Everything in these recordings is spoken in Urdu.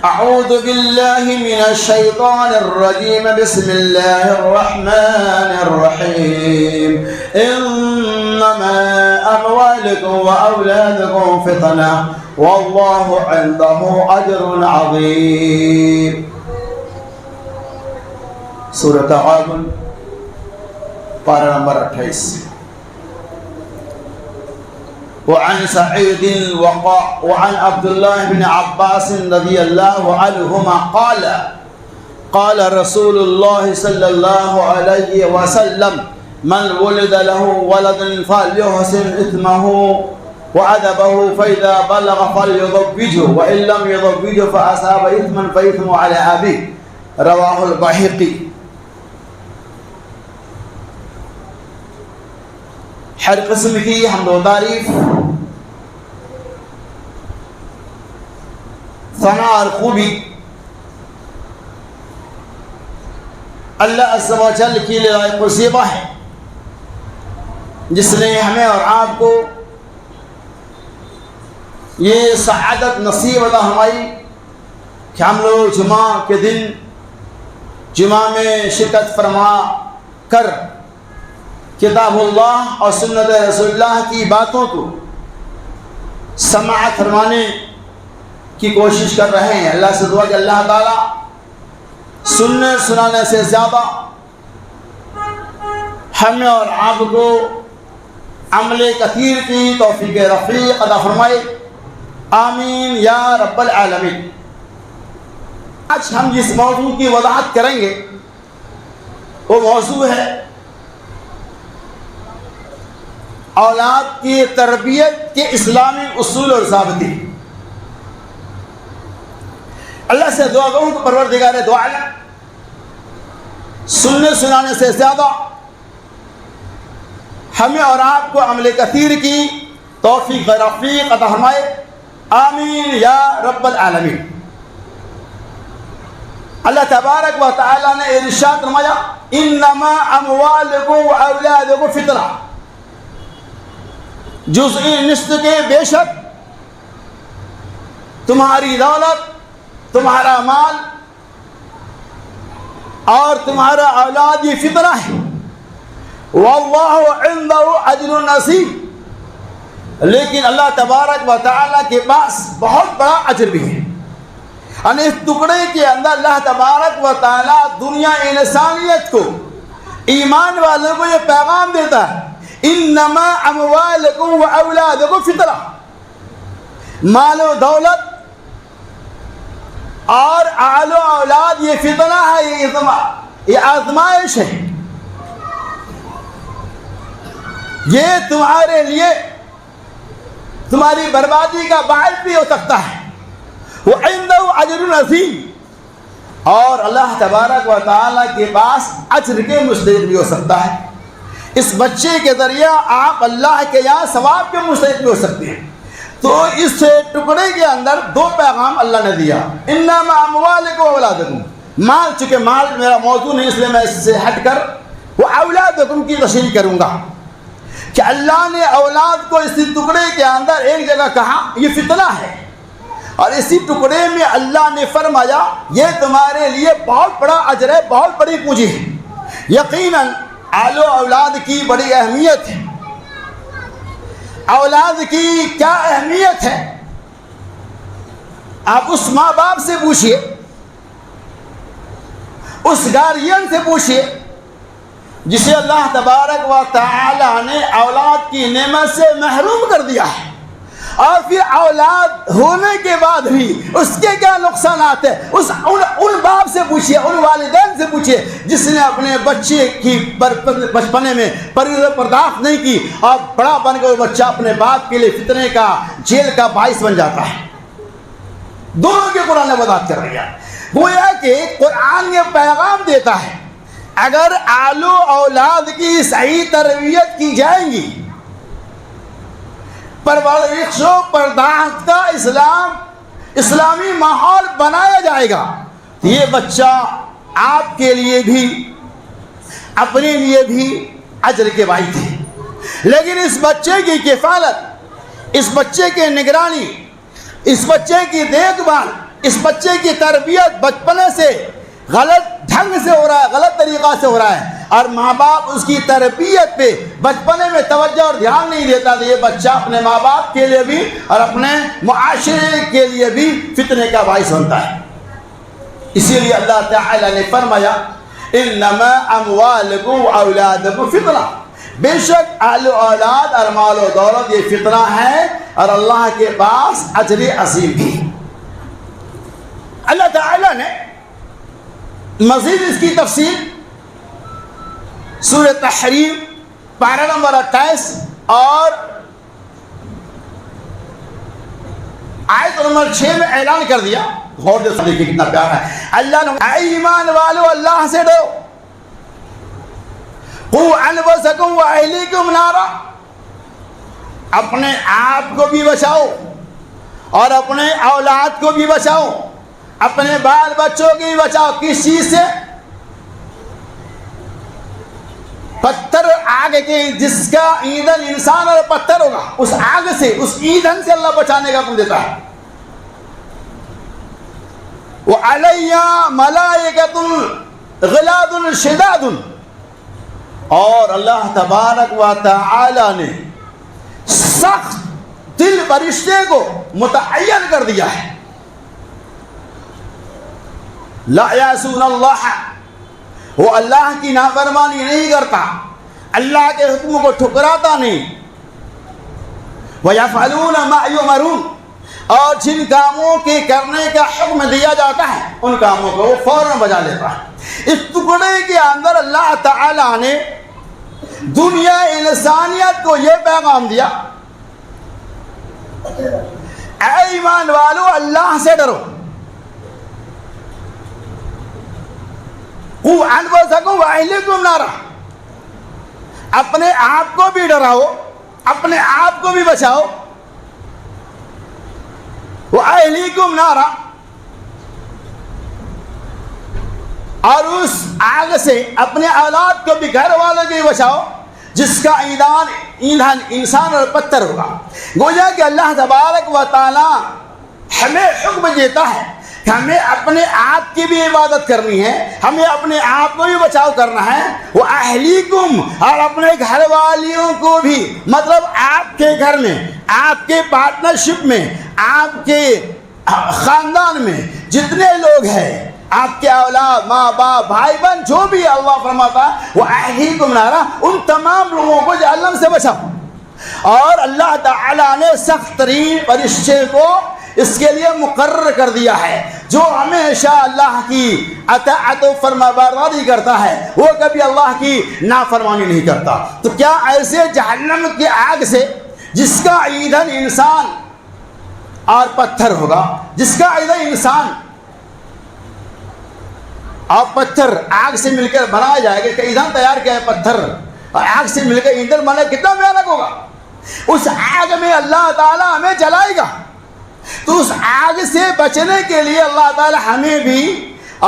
اعوذ باللہ من الشیطان الرجیم بسم اللہ الرحمن الرحیم انما اموالکم واولادکم فتنہ واللہ عنده اجر عظیم. سورۃ تغابن پارہ نمبر 28. وعن سعيد وعن عبد الله بن عباس رضي الله عنهما قال رسول الله صلى الله عليه وسلم من ولد له ولد فليحسن إثمه وأدبه فإذا بلغ فليضوجه وإن لم يضوجه فأصاب إثما فإثمه على أبيه. رواه البيهقي. ہر قسم کی حمد و تعریف، ثنا اور خوبی اللہ عز و جل کی لائق و زیبا ہے، جس نے ہمیں اور آپ کو یہ سعادت نصیب عطا فرمائی کہ ہم لوگ جمعہ کے دن جمعہ میں شرکت فرما کر کتاب اللہ اور سنت رسول اللہ کی باتوں کو سماعت فرمانے کی کوشش کر رہے ہیں. اللہ سے دعا کہ اللہ تعالیٰ سننے سنانے سے زیادہ ہمیں اور آپ کو عمل کثیر کی توفیق رفیع عطا فرمائے. آمین یا رب العالمین. آج ہم جس موضوع کی وضاحت کریں گے وہ موضوع ہے اولاد کی تربیت کے اسلامی اصول اور ضابطے. اللہ سے دعا کروں کہ پروردگار دو عالم سننے سنانے سے زیادہ ہمیں اور آپ کو عمل کثیر کی توفیق رفیع عطا فرمائے. آمین یا رب العالمین. اللہ تبارک و تعالی نے ارشاد فرمایا انما اموالکم واولادکم فتنہ. جزئی نصف کے بے شک تمہاری دولت، تمہارا مال اور تمہارا اولاد یہ فتنہ ہے. واللہ عنده اجر عظیم. لیکن اللہ تبارک و تعالیٰ کے پاس بہت بڑا اجر بھی ہے. اور اس ٹکڑے کے اندر اللہ تبارک و تعالیٰ دنیا انسانیت کو، ایمان والوں کو یہ پیغام دیتا ہے انما اموالکم و اولادکم فتنہ. مال و دولت اور آل و اولاد یہ فتنہ ہے، یہ آزمائش ہے. یہ تمہارے لیے تمہاری بربادی کا باعث بھی ہو سکتا ہے. وعنده اجر عظیم. اور اللہ تبارک و تعالیٰ کے پاس اجر کے مستحق بھی ہو سکتا ہے. اس بچے کے ذریعہ آپ اللہ کے یہاں ثواب کے مستحق بھی ہو سکتے ہیں. تو اس ٹکڑے کے اندر دو پیغام اللہ نے دیا. انما اموالکم واولادکم. مال، چونکہ مال میرا موضوع نہیں اس لیے میں اس سے ہٹ کر وہ اولادکم کی تشریح کروں گا کہ اللہ نے اولاد کو اسی ٹکڑے کے اندر ایک جگہ کہا یہ فتنہ ہے، اور اسی ٹکڑے میں اللہ نے فرمایا یہ تمہارے لیے بہت بڑا اجر ہے، بہت بڑی پونجی ہے. یقیناً آل و اولاد کی بڑی اہمیت ہے. اولاد کی کیا اہمیت ہے آپ اس ماں باپ سے پوچھئے، اس گارڈین سے پوچھئے جسے اللہ تبارک و تعالی نے اولاد کی نعمت سے محروم کر دیا ہے، اور پھر اولاد ہونے کے بعد بھی اس کے کیا نقصانات ہیں. ان باپ سے پوچھئے، ان والدین سے پوچھئے جس نے اپنے بچے کی بچپنے میں پرورش پرداخت نہیں کی، اور بڑا بن کے وہ بچہ اپنے باپ کے لیے فتنے کا، جیل کا باعث بن جاتا ہے. دونوں کے قرآن نے وضاحت کر رہی ہے. گویا کہ قرآن یہ پیغام دیتا ہے اگر آل و اولاد کی صحیح تربیت کی جائیں گی، پرورش و پرداخت کا اسلامی ماحول بنایا جائے گا، یہ بچہ آپ کے لیے بھی اپنے لیے بھی اجر کے باعث ہے. لیکن اس بچے کی کفالت، اس بچے کی نگرانی، اس بچے کی دیکھ بھال اس بچے کی تربیت بچپنے سے غلط ڈھنگ سے ہو رہا ہے، غلط طریقہ سے ہو رہا ہے، اور ماں باپ اس کی تربیت پہ بچپنے میں توجہ اور دھیان نہیں دیتا، تو یہ بچہ اپنے ماں باپ کے لیے بھی اور اپنے معاشرے کے لیے بھی فتنے کا باعث بنتا ہے۔ اسی لیے اللہ تعالی نے فرمایا انما اموالکم و اولادکم فتنہ، بے شک اہل و اولاد اور مال و دولت یہ فتنہ ہے اور اللہ کے پاس اجر عظیم بھی۔ اللہ تعالی نے مزید اس کی تفصیل سورہ تحریم پارہ نمبر 28 اور آیت نمبر 6 میں اعلان کر دیا۔ غور سے دیکھیے کتنا پیارا ہے۔ اللہ نے اے ایمان والو اللہ سے ڈرو، قوا انفسکم و اہلیکم نارا، اپنے آپ کو بھی بچاؤ اور اپنے اولاد کو بھی بچاؤ، اپنے بال بچوں کی بھی بچاؤ۔ کس چیز سے؟ پتھر آگ کے، جس کا ایندھن انسان اور پتھر ہوگا، اس آگ سے، اس ایندھن سے اللہ بچانے کا حکم دیتا ہے۔ وَعَلَيَّا مَلَائِكَةٌ غِلَاظٌ شِدَادٌ، اور اللہ تبارک و تعالی نے سخت دل فرشتے کو متعین کر دیا ہے۔ لا یعصون اللہ، وہ اللہ کی نافرمانی نہیں کرتا، اللہ کے حکم کو ٹھکراتا نہیں۔ وَيَفْعَلُونَ مَا يُؤْمَرُونَ، اور جن کاموں کے کرنے کا حکم دیا جاتا ہے ان کاموں کو وہ فوراً بجا لیتا ہے۔ اس ٹکڑے کے اندر اللہ تعالی نے دنیا انسانیت کو یہ پیغام دیا، اے ایمان والو اللہ سے ڈرو، قوا انفسکم و اہلیکم نارا، اپنے آپ کو بھی ڈراؤ، اپنے آپ کو بھی بچاؤ، وَأَهْلِيكُمْ نَارًا، اور اس آگ سے اپنے اولاد کو بھی، گھر والوں کو بھی بچاؤ، جس کا ایندھن انسان اور پتھر ہوگا۔ گویا کہ اللہ تبارک و تعالی ہمیں حکم دیتا ہے کہ ہمیں اپنے آپ کی بھی عبادت کرنی ہے، ہمیں اپنے آپ کو بھی بچاؤ کرنا ہے، وہ اہلیکم، اور اپنے گھر والیوں کو بھی، مطلب آپ کے گھر میں، آپ کے پارٹنرشپ میں، آپ کے خاندان میں جتنے لوگ ہیں، آپ کے اولاد، ماں باپ، بھائی بہن، جو بھی اللہ فرماتا ہے وہ اہلیکم نارا، ان تمام لوگوں کو جہنم سے بچاؤ۔ اور اللہ تعالیٰ نے سخت ترین فرشتے کو اس کے لیے مقرر کر دیا ہے، جو ہمیشہ اللہ کی اطاعت و فرما برداری کرتا ہے، وہ کبھی اللہ کی نافرمانی نہیں کرتا۔ تو کیا ایسے جہنم کی آگ سے، جس کا ایندھن انسان اور پتھر ہوگا، جس کا ایندھن انسان اور پتھر آگ سے مل کر بنایا جائے گا، کہ ایندھن تیار کیا ہے پتھر اور آگ سے مل کر ایندھن بنا، کتنا بھیانک ہوگا۔ اس آگ میں اللہ تعالیٰ ہمیں جلائے گا، تو اس آگ سے بچنے کے لیے اللہ تعالیٰ ہمیں بھی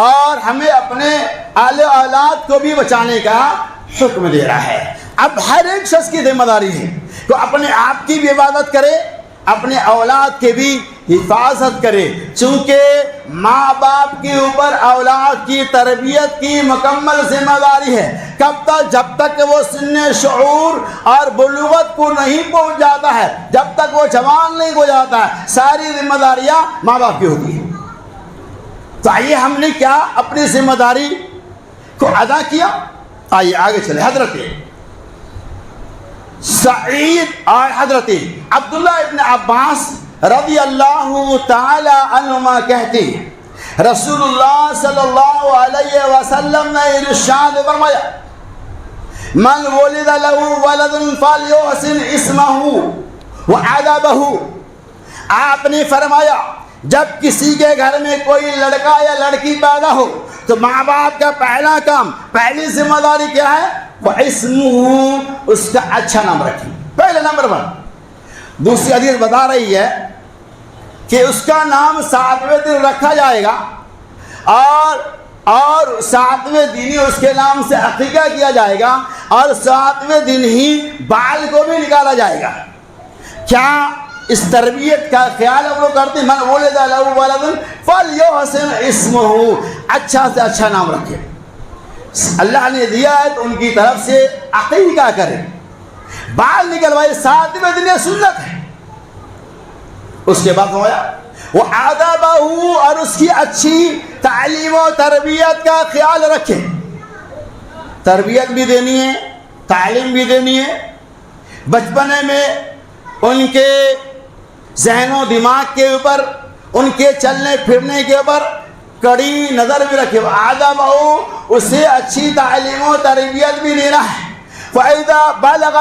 اور ہمیں اپنے اہل اولاد کو بھی بچانے کا حکم دے رہا ہے۔ اب ہر ایک شخص کی ذمہ داری ہے کہ اپنے آپ کی بھی عبادت کرے، اپنے اولاد کے بھی حفاظت کرے، چونکہ ماں باپ کے اوپر اولاد کی تربیت کی مکمل ذمہ داری ہے۔ کب تک؟ جب تک کہ وہ سن شعور اور بلوغت کو نہیں پہنچ جاتا ہے، جب تک وہ جوان نہیں ہو جاتا ہے، ساری ذمہ داریاں ماں باپ کی ہوتی ہیں۔ تو آئیے ہم نے کیا اپنی ذمہ داری کو ادا کیا؟ آئیے آگے چلے۔ حضرت سعید اور حضرت عبداللہ ابن عباس رضی اللہ تعالی عنہما کہتے ہیں، رسول اللہ صلی اللہ علیہ وسلم نے ارشاد فرمایا، من ولد له ولد فلیحسن اسمہ وادبہ، آپ نے فرمایا جب کسی کے گھر میں کوئی لڑکا یا لڑکی پیدا ہو تو ماں باپ کا پہلا کام، پہلی ذمہ داری کیا ہے؟ وہ اسمہ، اس کا اچھا نام رکھیں، پہلے نمبر 1۔ دوسری حدیث بتا رہی ہے کہ اس کا نام 7ویں دن رکھا جائے گا، اور 7ویں دن ہی اس کے نام سے عقیقہ کیا جائے گا، اور 7ویں دن ہی بال کو بھی نکالا جائے گا۔ کیا اس تربیت کا خیال ہم لوگ کرتے ہیں. من ولد له ولد فلیحسن اسمہ, اچھا سے اچھا نام رکھے. اللہ نے دیا ہے تو ان کی طرف سے عقیقہ کرے, بال نکلوائے, 7ویں دن یہ سنت ہے. اس کے بعد ہوا وہ آدابہ, اور اس کی اچھی تعلیم و تربیت کا خیال رکھے. تربیت بھی دینی ہے, تعلیم بھی دینی ہے. بچپنے میں ان کے ذہن و دماغ کے اوپر, ان کے چلنے پھرنے کے اوپر کڑی نظر بھی رکھے. آدابہ, اسے اچھی تعلیم و تربیت بھی دینا ہے. فَإِذَا بَلَغَ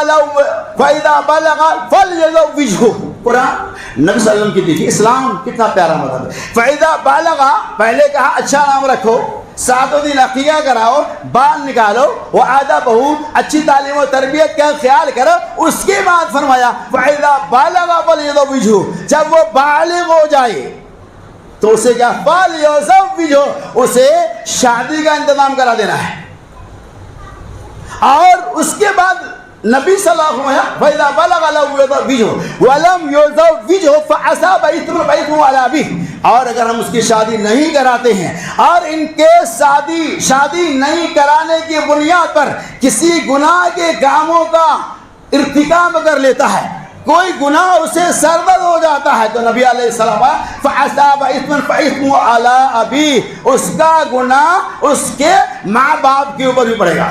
فَلْيُزَوِّجْهُ. قرآن نبی صلی اللہ علیہ وسلم کی دیکھیے, اسلام کتنا پیارا مذہب ہے. فَإِذَا بَلَغَ, پہلے کہا اچھا نام رکھو, 7 دن عقیقہ کراؤ, بال نکالو. وَآدَابَهُ, اچھی تعلیم و تربیت کا خیال کرو. اس کے بعد فرمایا فَإِذَا بَلَغَ فَلْيُزَوِّجْهُ, جب وہ بالغ ہو جائے تو اسے کیا, فَلْيُزَوِّجْهُ, اسے شادی کا انتظام کرا دینا ہے. اور اس کے بعد نبی صلی اللہ علیہ وسلم فَإِذَا بَلَغَ لَهُ يُزَوِّجْهُ وَلَمْ يُزَوِّجْهُ فَأَصَابَ إِثْمًا فَإِثْمُهُ عَلَى أَبِيهِ. اور اگر ہم اس کی شادی نہیں کراتے ہیں اور ان کے شادی نہیں کرانے کی بنیاد پر کسی گناہ کے کاموں کا ارتکاب کر لیتا ہے, کوئی گناہ اسے سرزد ہو جاتا ہے, تو نبی علیہ السلام فَأَصَابَ إِثْمًا فَإِثْمُهُ عَلَى أَبِيهِ, اس کا گناہ اس کے ماں باپ کے اوپر بھی پڑے گا.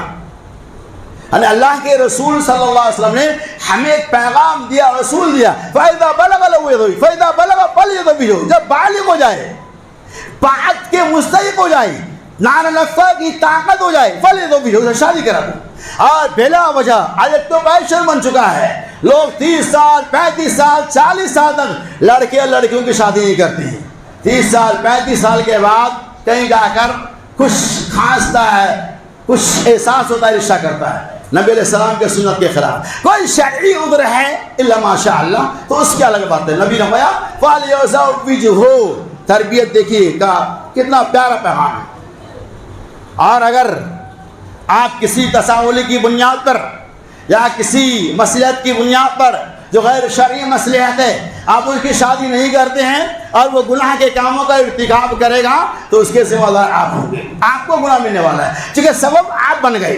یعنی اللہ کے رسول صلی اللہ علیہ وسلم نے ہمیں ایک پیغام دیا, رسول دیا. فَإِذَا بَلَغَ لَهُ يُزَوِّجْهُ فَإِذَا بَلَغَ فَلْيُزَوِّجْهُ, جب بالغ ہو جائے, طاعت کے مستحق ہو جائے, نان نفع کی طاقت ہو جائے, فَلْيُزَوِّجْهُ, اسے شادی کرا دو. اور بلا وجہ آج ایک تو فیشن بن چکا ہے, لوگ 30 سال 35 سال 40 سال تک لڑکے اور لڑکیوں کی شادی نہیں کرتے ہیں. 30 سال 35 سال کے بعد کہیں جا کر کچھ کھانستا ہے, کچھ احساس ہوتا ہے, رشتہ کرتا ہے. نبی علیہ السلام کے سنت کے خلاف. کوئی شرعی عذر ہے الا ماشاء اللہ تو اس کی الگ بات ہے. نبی نے فرمایا فَلْيُزَوِّجْهُ, تربیت دیکھیے کا کتنا پیارا پیغام ہے. اور اگر آپ کسی تساہلی کی بنیاد پر یا کسی مصلحت کی بنیاد پر جو غیر شرعی مصلحت ہے آپ اس کی شادی نہیں کرتے ہیں اور وہ گناہ کے کاموں کا ارتکاب کرے گا تو اس کے ذمہ دار آپ ہوں گے, آپ کو گناہ ملنے والا ہے, چونکہ سبب آپ بن گئے.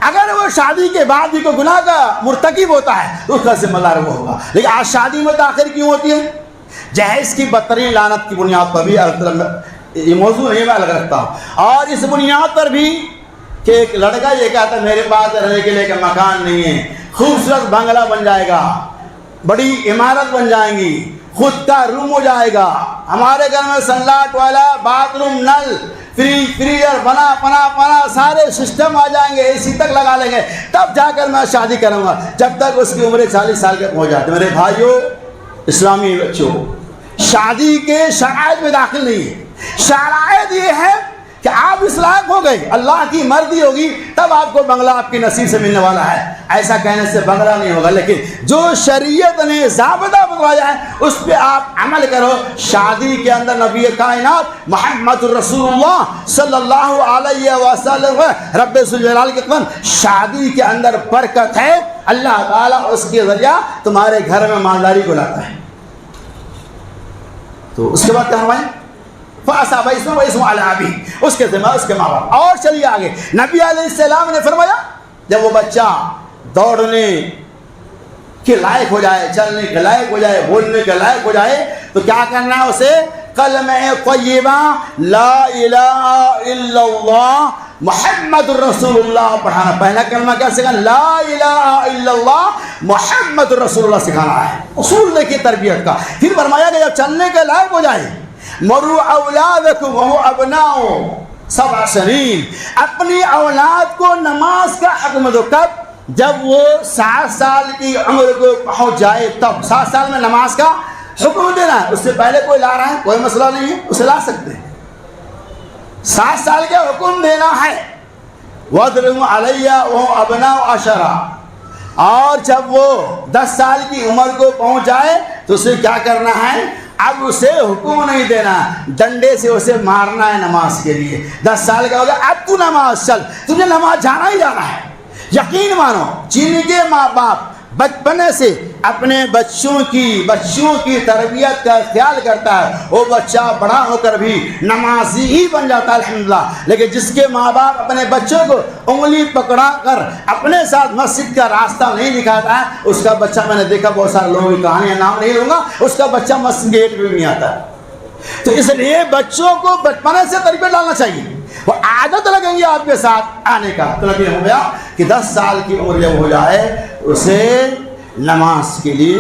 اگر وہ شادی کے بعد بھی کوئی گناہ کا مرتکب ہوتا ہے تو اس کا ذمہ دار وہ ہوگا. لیکن آج شادی میں تاخیر کیوں ہوتی ہے؟ جہیز کی بدترین لعنت کی بنیاد پر بھی, یہ موضوع نہیں میں الگ رکھتا ہوں, اور اس بنیاد پر بھی کہ ایک لڑکا یہ کہتا ہے میرے پاس رہنے کے لیے مکان نہیں ہے, خوبصورت بنگلہ بن جائے گا, بڑی عمارت بن جائیں گی, خود کا روم ہو جائے گا, ہمارے گھر میں سنلاٹ والا باتھ روم, نل, فریزر, بنا سارے سسٹم آ جائیں گے, اے سی تک لگا لیں گے, تب جا کر میں شادی کروں گا. جب تک اس کی عمر 40 سال کے پہنچ جاتے. میرے بھائیوں, اسلامی بچوں, شادی کے شرائط میں داخل نہیں ہے. شرائط یہ ہے کہ آپ اس لائق ہو گئے, اللہ کی مرضی ہوگی تب آپ کو بنگلہ آپ کی نصیب سے ملنے والا ہے. ایسا کہنے سے بنگلہ نہیں ہوگا, لیکن جو شریعت نے ضابطہ بتایا ہے اس پہ آپ عمل کرو. شادی کے اندر نبی کائنات محمد رسول اللہ صلی اللہ علیہ وسلم رب ذوالجلال کے قسم, شادی کے اندر برکت ہے. اللہ تعالیٰ اس کے ذریعہ تمہارے گھر میں مالداری کو لاتا ہے. تو اس کے بعد کیا ہمارے فَأَصَابَ إِثْمًا فَإِثْمُهُ عَلَى أَبِيهِ, اس کے ذمہ اس کے ماں باپ. اور چلیے آگے, نبی علیہ السلام نے فرمایا جب وہ بچہ دوڑنے کے لائق ہو جائے, چلنے کے لائق ہو جائے, بولنے کے لائق ہو جائے تو کیا کرنا ہے اسے؟ کلمہ طیبہ لا الہ الا اللہ محمد الرسول اللہ پڑھانا. پہلا کلمہ کیا سکھانا؟ لا الہ الا اللہ محمد الرسول اللہ سکھانا ہے. اصول دیکھیے تربیت کا. پھر فرمایا کہ جب چلنے کے لائق ہو جائے مروا اولادکم وهو ابناء 7 سنین, اپنی اولاد کو نماز کا حکم دو. کب؟ جب وہ 7 سال کی عمر کو پہنچ جائے تب. 7 سال میں نماز کا حکم دینا ہے. اس سے پہلے کوئی لا رہا ہے کوئی مسئلہ نہیں ہے, اسے لا سکتے ہیں. 7 سال کا حکم دینا ہے. وَاضْرِبُوا عَلَيَّ وَهُمْ أَبْنَاءُ 10, اور جب وہ 10 سال کی عمر کو پہنچ جائے تو اسے کیا کرنا ہے؟ اب اسے حکم نہیں دینا, ڈنڈے سے اسے مارنا ہے نماز کے لیے. 10 سال کا ہو گیا, اب تو نماز چل, تجھے نماز جانا ہی جانا ہے. یقین مانو, جن کے ماں باپ بچپنے سے اپنے بچوں کی تربیت کا خیال کرتا ہے، وہ بچہ بڑا ہو کر بھی نمازی ہی بن جاتا ہے الحمدللہ۔ لیکن جس کے ماں باپ اپنے بچوں کو انگلی پکڑا کر اپنے ساتھ مسجد کا راستہ نہیں دکھاتا ہے، اس کا بچہ، میں نے دیکھا بہت سارے لوگوں کی کہانیاں نام نہیں لوں گا، اس کا بچہ مسجد گیٹ پہ بھی نہیں آتا ہے۔ تو اس لیے بچوں کو بچپنے سے تربیت ڈالنا چاہیے، وہ عادت لگیں گے آپ کے ساتھ آنے کا۔ تو نبی ہو گیا کہ 10 سال کی عمر جب ہو جائے اسے نماز کے لیے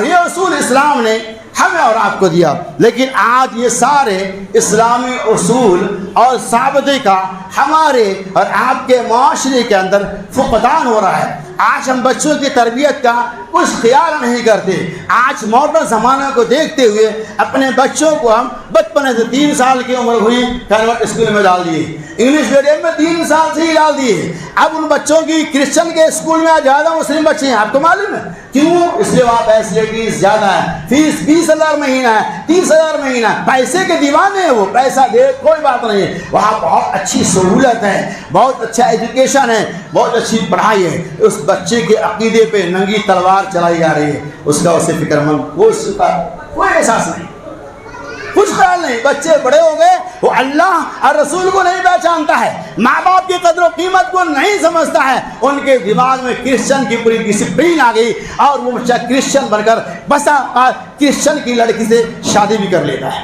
یہ اصول اسلام نے ہمیں اور آپ کو دیا۔ لیکن آج یہ سارے اسلامی اصول اور ضابطے کا ہمارے اور آپ کے معاشرے کے اندر فقدان ہو رہا ہے۔ آج ہم بچوں کی تربیت کا کچھ خیال نہیں کرتے۔ آج ماڈرن زمانہ کو دیکھتے ہوئے اپنے بچوں کو ہم بچپنے سے 3 سال کی عمر ہوئی کانوینٹ اسکول میں ڈال دیے، انگلش میڈیم میں 3 سال سے ہی ڈال دیے۔ اب ان بچوں کی کرسچن کے اسکول میں زیادہ مسلم بچے ہیں، آپ کو معلوم ہے کیوں؟ اس لیے وہاں فیسلٹیز زیادہ ہے، فیس 20,000 مہینہ ہے، 30,000 مہینہ ہے، پیسے کے دیوانے ہیں، وہ پیسہ دے کوئی بات نہیں ہے۔ وہاں بہت اچھی سہولت ہے، بہت اچھا ایجوکیشن ہے، بہت اچھی پڑھائی ہے۔ اس بچے کے عقیدے پہ ننگی تلوار چلائی جا رہی ہے، اس کا اسے فکر مند کوئی احساس نہیں، کچھ خیال نہیں۔ بچے بڑے ہو گئے، وہ اللہ اور رسول کو نہیں پہچانتا ہے، ماں باپ کی قدر و قیمت کو نہیں سمجھتا ہے، ان کے دماغ میں کرسچن کی پوری ڈسپلن آ گئی اور وہ بچہ کرسچن بن کر بسا کرسچن کی لڑکی سے شادی بھی کر لیتا ہے۔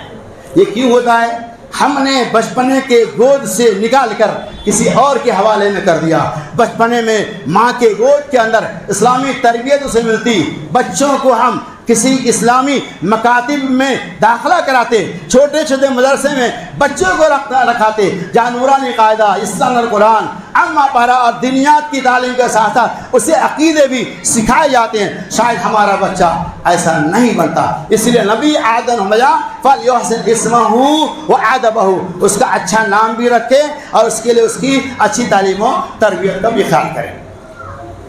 یہ کیوں ہوتا ہے؟ ہم نے بچپنے کے گود سے نکال کر کسی اور کے حوالے میں کر دیا۔ بچپنے میں ماں کے گود کے اندر اسلامی تربیت اسے ملتی، بچوں کو ہم کسی اسلامی مکاتب میں داخلہ کراتے، چھوٹے چھوٹے مدرسے میں بچوں کو رکھاتے جہاں نورانی قاعدہ، اسلام اور قرآن، اما پارا اور دنیات کی تعلیم کے ساتھ ساتھ اسے عقیدے بھی سکھائے جاتے ہیں۔ شاید ہمارا بچہ ایسا نہیں بنتا، اس لیے نبی آدم ہمیا فَلْيُحْسِنْ اسْمَهُ وَأَدَبَهُ، اس کا اچھا نام بھی رکھے اور اس کے لیے اس کی اچھی تعلیم و تربیت کا بھی خیال کریں۔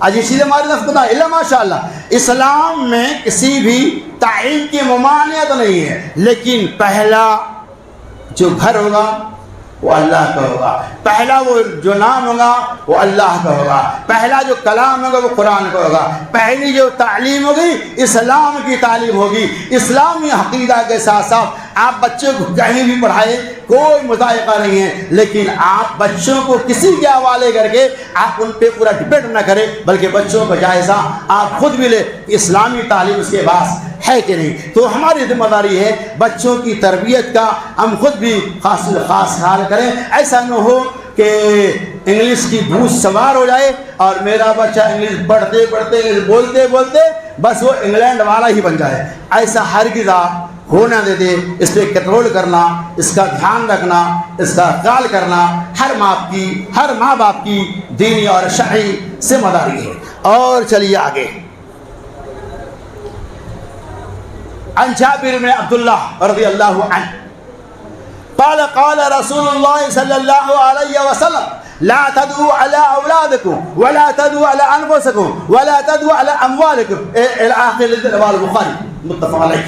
آج یہ چیزیں ہماری طرف پتہ ہے، ماشاء اللہ اسلام میں کسی بھی تعین کی ممانعت نہیں ہے، لیکن پہلا جو گھر ہوگا وہ اللہ کا ہوگا، پہلا وہ جو نام ہوگا وہ اللہ کا ہوگا، پہلا جو کلام ہوگا وہ قرآن کا ہوگا، پہلی جو تعلیم ہوگی اسلام کی تعلیم ہوگی۔ اسلامی عقیدہ کے ساتھ ساتھ آپ بچوں کو کہیں بھی پڑھائیں، کوئی مذائقہ نہیں ہے، لیکن آپ بچوں کو کسی کے حوالے کر کے آپ ان پہ پورا ڈپینڈ نہ کریں، بلکہ بچوں کا جائزہ آپ خود بھی لیں کہ اسلامی تعلیم اس کے پاس ہے کہ نہیں۔ تو ہماری ذمہ داری ہے بچوں کی تربیت کا ہم خود بھی خاص خیال کریں۔ ایسا نہ ہو کہ انگلش کی بھوت سوار ہو جائے اور میرا بچہ انگلش پڑھتے پڑھتے بولتے بولتے بس وہ انگلینڈ والا ہی بن جائے۔ ایسا ہرگز آپ ہونا دے دے۔ اس پہ کنٹرول کرنا، اس کا دھیان رکھنا، اس کا خیال کرنا ہر ماں باپ کی دینی اور شرعی ذمہ داری ہے۔ اور چلیے آگے، عن جابر بن عبد الله رضي الله عنه قال قال رسول الله صلى الله عليه وسلم لا تدعوا على أولادكم ولا تدعوا على أنفسكم ولا تدعوا على أموالكم إلى آخر رواه البخاري متفق عليه۔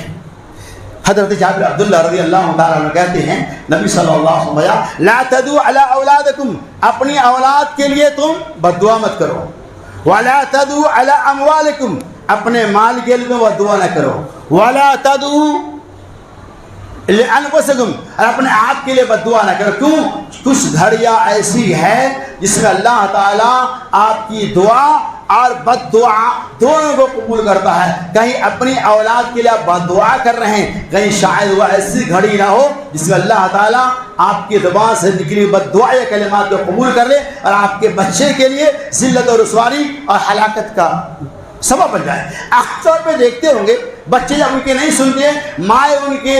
حضرت جابر عبداللہ رضی اللہ تعالیٰ عنہ کہتے ہیں نبی صلی اللہ علیہ وسلم لا تدعوا على أولادكم، اپنی اولاد کے لیے تم بد دعا مت کرو، ولا تدعوا على أموالكم، اپنے مال کے لیے وہ دعا نہ کرو، ولا تدعوا لأنفسكم، اور اپنے آپ کے لیے بد دعا نہ کرو۔ کیوں؟ کچھ گھڑیاں ایسی ہے جس میں اللہ تعالیٰ آپ کی دعا اور بد دعا دونوں کو قبول کرتا ہے۔ کہیں اپنی اولاد کے لیے آپ بد دعا کر رہے ہیں، کہیں شاید وہ ایسی گھڑی نہ ہو جس میں اللہ تعالیٰ آپ کی زبان سے نکلی بد دعا یا کلمات کو قبول کر لے اور آپ کے بچے کے لیے ذلت اور رسوائی اور ہلاکت کا سبب بن جائے۔ عام طور پہ دیکھتے ہوں گے بچے جب ان کے نہیں سنتے، مائیں ان کے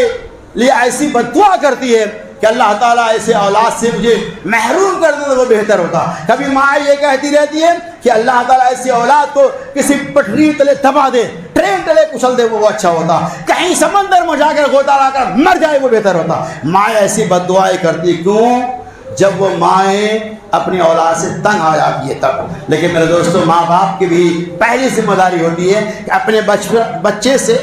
لیے ایسی بد دعا کرتی ہے کہ اللہ تعالیٰ ایسے اولاد سے مجھے محروم کر دے تو وہ بہتر ہوتا۔ کبھی ماں یہ کہتی رہتی ہے کہ اللہ تعالیٰ ایسی اولاد کو کسی پٹری تلے دبا دے، ٹرین تلے کچل دے، وہ اچھا ہوتا، کہیں سمندر میں جا کر غوطہ لا کر مر جائے وہ بہتر ہوتا۔ ماں ایسی بد دعائیں کرتی، کیوں؟ جب وہ مائیں اپنی اولاد سے تنگ آ جاتی ہے تب۔ لیکن میرے دوستو، ماں باپ کی بھی پہلی ذمہ داری ہوتی ہے کہ اپنے بچے سے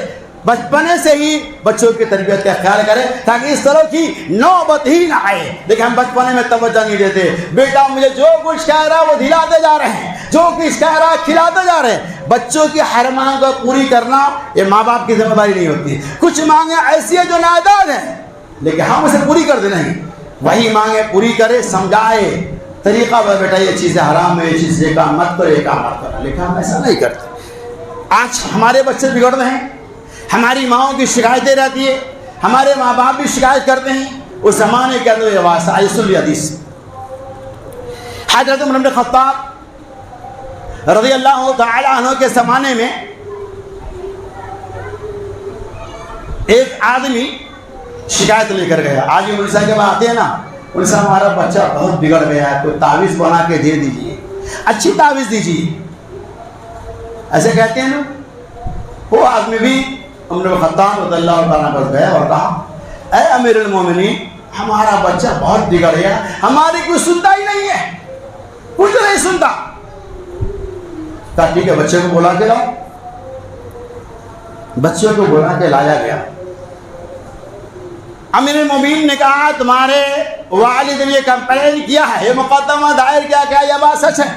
بچپنے سے ہی بچوں کی تربیت کا خیال کریں تاکہ اس طرح کی نوبت ہی نہ آئے۔ لیکن ہم بچپنے میں توجہ نہیں دیتے، بیٹا مجھے جو کچھ کہہ رہا ہے وہ دلاتے جا رہے ہیں، جو کچھ کہہ رہا ہے کھلاتے جا رہے ہیں. بچوں کی ہر مانگ کو پوری کرنا یہ ماں باپ کی ذمہ داری نہیں ہوتی. کچھ مانگیں ایسی ہیں جو نادان ہیں لیکن ہم اسے پوری کر دیں. نہیں, وہی مانگیں پوری کرے, سمجھائے, طریقہ بیٹا یہ چیزیں حرام ہے, یہ چیز یہ کام مت کرو, یہ کام مت کرو, لیکن ہم ایسا نہیں کرتے. آج ہمارے بچے بگڑ رہے ہیں, ہماری ماؤں کی شکایتیں رہتی ہے, ہمارے ماں باپ بھی شکایت کرتے ہیں. اس زمانے کے اندر یہ واسطہ آئی سن لی حدیث. حضرت عمر بن خطاب رضی اللہ تعالی عنہ کے زمانے میں ایک آدمی شکایت لے کر گیا. آج مولوی صاحب کے پاس آتے ہیں نا, ان سے ہمارا بچہ بہت بگڑ گیا ہے, کوئی تعویذ بنا کے دے دیجیے, اچھی تعویذ دیجیے, ایسے کہتے ہیں نا. وہ آدمی بھی عمر بن خطاب رضی اللہ تعالیٰ پر گیا اور کہا اے امیر المومنین, ہمارا بچہ بہت بگڑ گیا, ہماری کوئی سنتا ہی نہیں ہے, کچھ نہیں سنتا. کہا ٹھیک ہے بچے کو بلا کے لاؤ. بچوں کو بلا کے لایا گیا. امیر المومنین نے کہا تمہارے والد نے یہ کمپلین کیا ہے, یہ مقدمہ دائر کیا, کیا یہ بات سچ ہے؟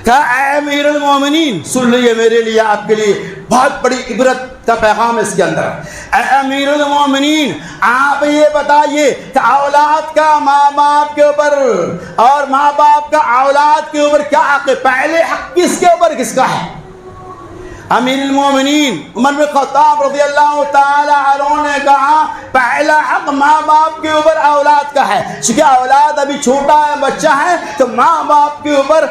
کہا اے امیر المومنین سن لیجیے, میرے لیے آپ کے لیے بہت بڑی عبرت کا پیغام اس کے اندر. اے امیر المومنین آپ یہ بتائیے کہ اولاد کا ماں باپ کے اوپر اور ماں باپ کا اولاد کے اوپر کیا حق ہے؟ پہلے حق کس کے اوپر کس کا ہے؟ امیر المومنین عمر بن خطاب رضی اللہ تعالی عنہ نے کہا پہلا حق ماں باپ کے اوپر اولاد کا ہے. چونکہ اولاد ابھی چھوٹا ہے, بچہ ہے, تو ماں باپ کے اوپر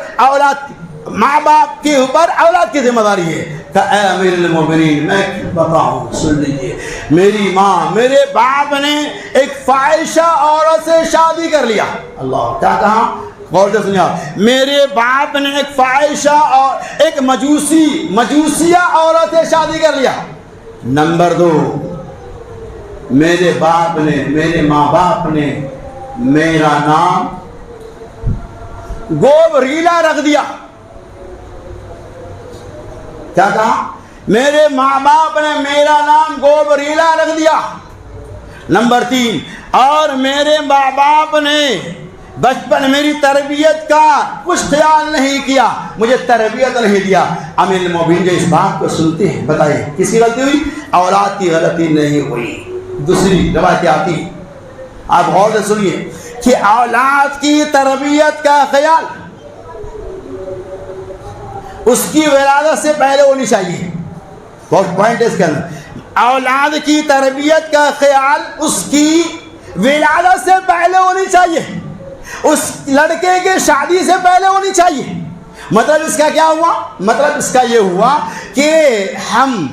اولاد کی ذمہ داری ہے. کہ اے امیر المومنین میں بتاؤں, سن لیجیے, میری ماں میرے باپ نے ایک فاحشہ عورت سے شادی کر لیا. اللہ, کیا کہا؟ غور سے سنیا. میرے باپ نے ایک فاحشہ اور ایک مجوسیہ عورت سے شادی کر لیا. نمبر 2, میرے ماں باپ نے میرا نام گوبریلا رکھ دیا. کیا کہا؟ میرے ماں باپ نے میرا نام گوبریلا رکھ دیا. نمبر 3, اور میرے ماں باپ نے بچپن میری تربیت کا کچھ خیال نہیں کیا, مجھے تربیت نہیں دیا. امیر المومنین جو اس بات کو سنتے ہیں, بتائیے کس کی غلطی ہوئی؟ اولاد کی غلطی نہیں ہوئی. دوسری روایت آتی, آپ غور سے سنیے, کہ اولاد کی تربیت کا خیال اس کی ولادت سے پہلے ہونی چاہیے. بہت پوائنٹ ہے اس کے اندر. اولاد کی تربیت کا خیال اس کی ولادت سے پہلے ہونی چاہیے, اس لڑکے کے شادی سے پہلے ہونی چاہیے. مطلب اس کا کیا ہوا؟ مطلب اس کا یہ ہوا کہ ہم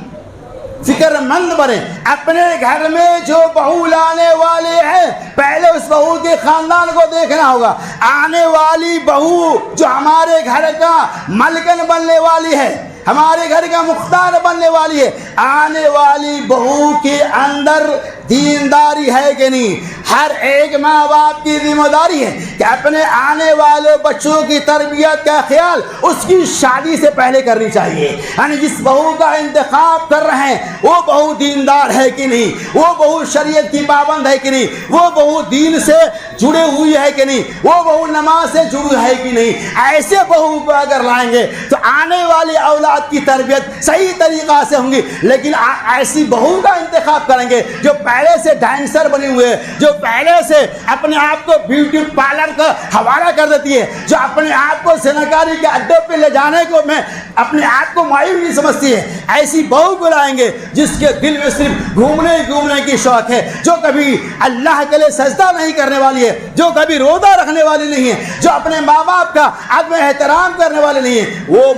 فکر مند بنے. اپنے گھر میں جو بہو لانے والے ہیں, پہلے اس بہو کے خاندان کو دیکھنا ہوگا. آنے والی بہو جو ہمارے گھر کا ملکن بننے والی ہے, ہمارے گھر کا مختار بننے والی ہے, آنے والی بہو کے اندر دینداری ہے کہ نہیں؟ ہر ایک ماں باپ کی ذمہ داری ہے کہ اپنے آنے والے بچوں کی تربیت کا خیال اس کی شادی سے پہلے کرنی چاہیے. یعنی جس بہو کا انتخاب کر رہے ہیں وہ بہو دیندار ہے کہ نہیں, وہ بہو شریعت کی پابند ہے کہ نہیں, وہ بہو دین سے جڑے ہوئی ہے کہ نہیں, وہ بہو نماز سے جڑی ہے کہ نہیں. ایسے بہو کو اگر لائیں گے تو آنے والی اولاد کی تربیت صحیح طریقہ سے ہوں گی. لیکن ایسی بہو کا انتخاب کریں گے جو پہلے سے ڈانسر بنی ہوئے, جو پہلے سے اپنے آپ کو بیوٹی پارلر کا حوالہ کر دیتی ہے, جو اپنے آپ کو زناکاری کے اڈے پہ لے جانے کو میں اپنے آپ کو مایوس نہیں سمجھتی ہے, ایسی بہو کو لائیں گے جس کے دل میں صرف گھومنے کی شوق ہے, جو کبھی اللہ کے لیے سجدہ نہیں کرنے والی ہے, جو کبھی روزہ رکھنے والی نہیں ہے, جو اپنے ماں باپ کا عدم احترام کرنے والی نہیں ہے, وہ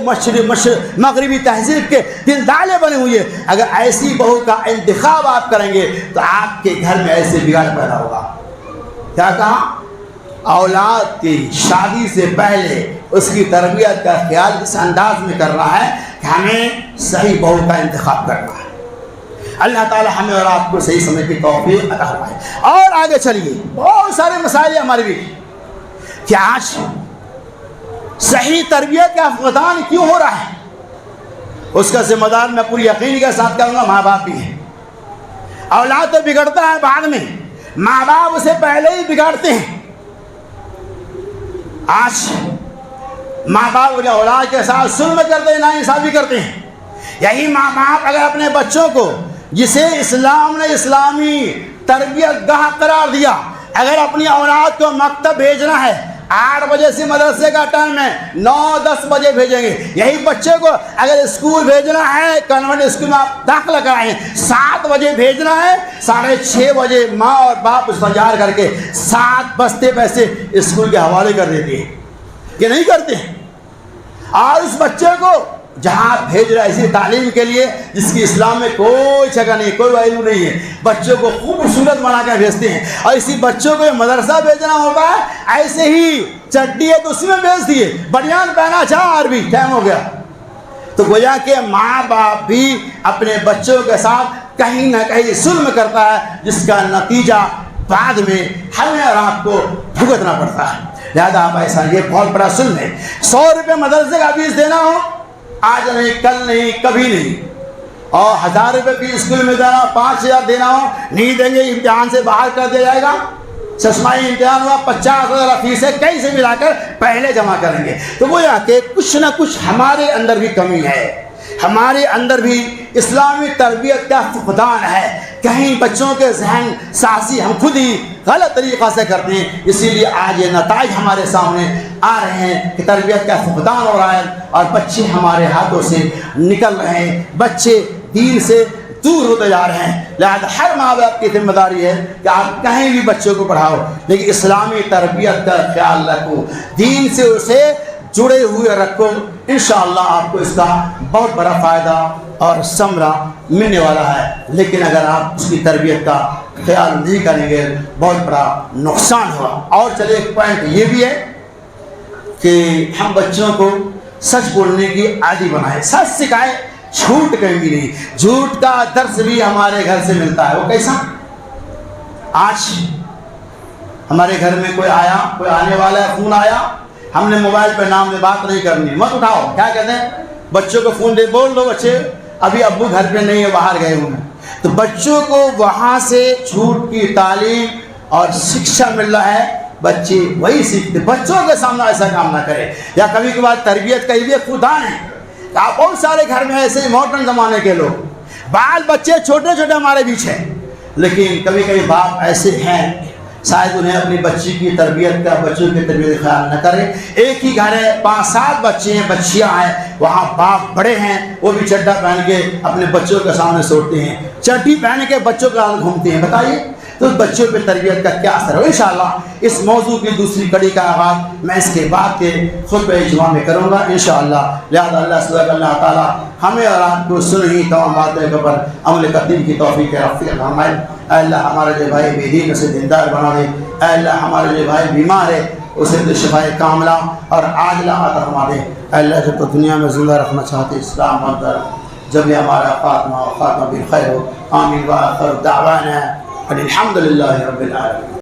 مغربی تہذیب کے دل دالے بنے ہوئی ہے. اگر ایسی بہو کا انتخاب آپ کریں گے تو آپ کے گھر میں ایسے بگاڑ پیدا ہوگا. کیا کہا؟ اولاد کی شادی سے پہلے اس کی تربیت کا خیال اس انداز میں کرنا ہے کہ ہمیں صحیح بہو کا انتخاب کرنا ہے. اللہ تعالی ہمیں اور آپ کو صحیح سمجھ کی توفیق عطا فرمائے. اور آگے چلیے, بہت سارے مسائل ہمارے بھی کہ آج صحیح تربیت کا فقدان کیوں ہو رہا ہے. اس کا ذمہ دار میں پوری یقین کے ساتھ کہوں گا ماں باپ بھی ہیں. اولاد تو بگڑتا ہے بعد میں, ماں باپ اسے پہلے ہی بگاڑتے ہیں. آج ماں باپ اپنے اولاد کے ساتھ ظلم کرتے ہیں، ناانصافی کرتے ہیں. یہی ماں باپ اگر اپنے بچوں کو، جسے اسلام نے اسلامی تربیت گاہ قرار دیا، اگر اپنی اولاد کو مکتب بھیجنا ہے، 8 بجے سے مدرسے کا ٹائم ہے، 9-10 بجے بھیجیں گے. یہی بچے کو اگر اسکول بھیجنا ہے، کانوینٹ اسکول میں آپ داخلہ کرائیں، 7 بجے بھیجنا ہے، 6:30 بجے ماں اور باپ اس تیار کر کے 7 بجتے پیسے اسکول کے حوالے کر دیتے ہیں. یہ نہیں کرتے ہیں. اور اس بچے کو جہاں بھیج رہا ہے اسی تعلیم کے لیے جس کی اسلام میں کوئی جگہ نہیں، کوئی ویلیو نہیں ہے، بچوں کو خوبصورت بنا کر بھیجتے ہیں. اور اسی بچوں کو مدرسہ بھیجنا ہوگا، ایسے ہی چٹی ہے تو اسی میں بھیج دیے، بنیان پہنا چار بھی ٹائم ہو گیا. تو گویا کہ ماں باپ بھی اپنے بچوں کے ساتھ کہیں نہ کہیں ظلم کرتا ہے، جس کا نتیجہ بعد میں ہمیں اور آپ کو بھگتنا پڑتا ہے. لہٰذا آپ ایسا، یہ بہت بڑا ظلم ہے. 100 روپے مدرسے کا فیس دینا ہو، آج نہیں، کل نہیں، کبھی نہیں. اور 1000 روپے فیس اسکول میں دینا، 5000 دینا ہو، نہیں دیں گے، امتحان سے باہر کر دیا جائے گا. چشمائی امتحان ہوا، 50,000 فیس ہے، کہیں سے ملا کر پہلے جمع کریں گے. تو وہ یہ کہ کچھ نہ کچھ ہمارے اندر بھی کمی ہے، ہمارے اندر بھی اسلامی تربیت کا فقدان ہے. کہیں بچوں کے ذہن سازی ہم خود ہی غلط طریقہ سے کرتے ہیں. اسی لیے آج یہ نتائج ہمارے سامنے آ رہے ہیں کہ تربیت کا فقدان ہو رہا ہے اور بچے ہمارے ہاتھوں سے نکل رہے ہیں، بچے دین سے دور ہوتے جا رہے ہیں. لہذا ہر ماں باپ کی ذمہ داری ہے کہ آپ کہیں بھی بچوں کو پڑھاؤ، لیکن اسلامی تربیت کا خیال رکھو، دین سے اسے جڑے ہوئے رکھو. انشاءاللہ آپ کو اس کا بہت بڑا فائدہ اور ثمرہ ملنے والا ہے. لیکن اگر آپ اس کی تربیت کا خیال نہیں کریں گے بہت بڑا نقصان ہوا. اور چلے ایک پوائنٹ یہ بھی ہے کہ ہم بچوں کو سچ بولنے کی عادی بنائیں، سچ سکھائیں، جھوٹ کہیں بھی نہیں. جھوٹ کا درس بھی ہمارے گھر سے ملتا ہے. وہ کیسا؟ آج ہمارے گھر میں کوئی آیا، کوئی آنے والا ہے، فون آیا، ہم نے موبائل پہ نام میں بات نہیں کرنی، مت اٹھاؤ. کیا کہتے ہیں؟ بچوں کو فون دے، بول دو بچے ابھی ابو گھر پہ نہیں ہے، باہر گئے ہوئے ہیں. تو بچوں کو وہاں سے جھوٹ کی تعلیم اور شکشا مل رہا ہے، بچے وہی سیکھتے. بچوں کے سامنے ایسا کام نہ کرے. یا کبھی کبھار تربیت کا یہ فقدان ہے. آپ بہت سارے گھر میں ایسے ماڈرن زمانے کے لوگ، بال بچے چھوٹے چھوٹے ہمارے بیچ ہیں، لیکن کبھی کبھی باپ ایسے ہیں شاید انہیں اپنی بچی کی تربیت کا، بچوں کی تربیت خیال نہ کرے. ایک ہی گھر ہے، 5-7 بچے ہیں، بچیاں ہیں، وہاں باپ بڑے ہیں، وہ بھی چڈا پہن کے اپنے بچوں کے سامنے سوتے ہیں، چڈی پہن کے بچوں کے ساتھ گھومتے ہیں. بتائیے تو بچوں پہ تربیت کا کیا اثر ہو. انشاءاللہ اس موضوع کی دوسری کڑی کا آغاز میں اس کے بعد کے خطبہ اجتماع میں کروں گا انشاءاللہ. لہذا اللہ تعالیٰ ہمیں اور آپ کو سنی تمام باتوں کے اوپر عمل کرنے کی توفیق رفیع فرمائے. اے اللہ ہمارے جو بھائی بے دین اسے دیندار بنا دے. اے اللہ ہمارے جو بھائی بیمار ہے اسے تو شفاء کاملہ اور عاجلہ عطا فرما دے. اے اللہ جب تو دنیا میں زندہ رکھنا چاہتے اسلام مقدر، جب یہ ہمارا خاتمہ بالخیر ہو. آمین. وآخر دعوانا الحمد للہ رب العالمین.